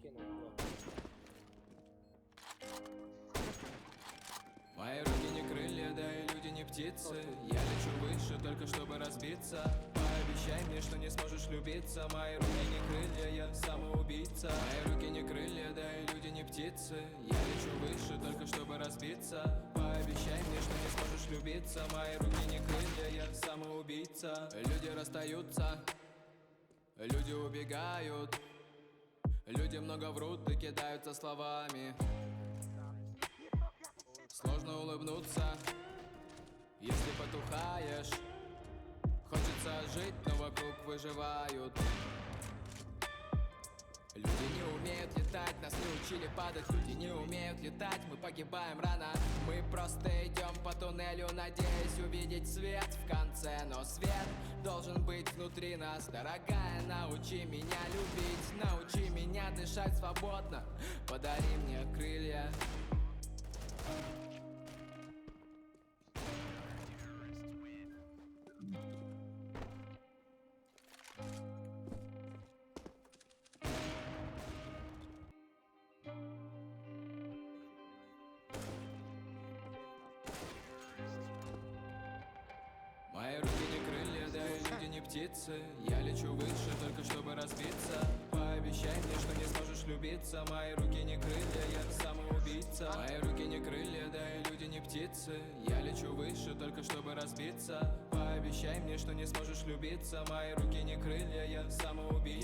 кинул. Мои руки не крылья, да и люди не птицы. Я лечу выше, только чтобы разбиться. Пообещай мне, что не сможешь любиться. Мои руки не крылья, я самоубийца. Мои руки не крылья, да и люди не птицы. Я лечу выше, только чтобы разбиться. Пообещай мне, что не сможешь любиться. Мои руки не крылья, я самоубийца. Люди расстаются, люди убегают, люди много врут и кидаются словами. Сложно улыбнуться, если потухаешь. Хочется жить, но вокруг выживают. Люди не умеют летать, нас не учили падать. Люди не умеют летать, мы погибаем рано. Мы просто идем по туннелю, надеясь увидеть свет в конце. Но свет должен быть внутри нас. Дорогая, научи меня любить, научи меня дышать свободно. Подари мне крылья. Мои руки не крылья, да и люди не птицы. Я лечу выше, только чтобы разбиться. Пообещай мне, что не сможешь любиться. Мои руки не крылья, я самоубийца. Мои руки не крылья, да и люди не птицы. Я лечу выше, только чтобы разбиться. Пообещай мне, что не сможешь любиться. Мои руки не крылья, я самоубийца.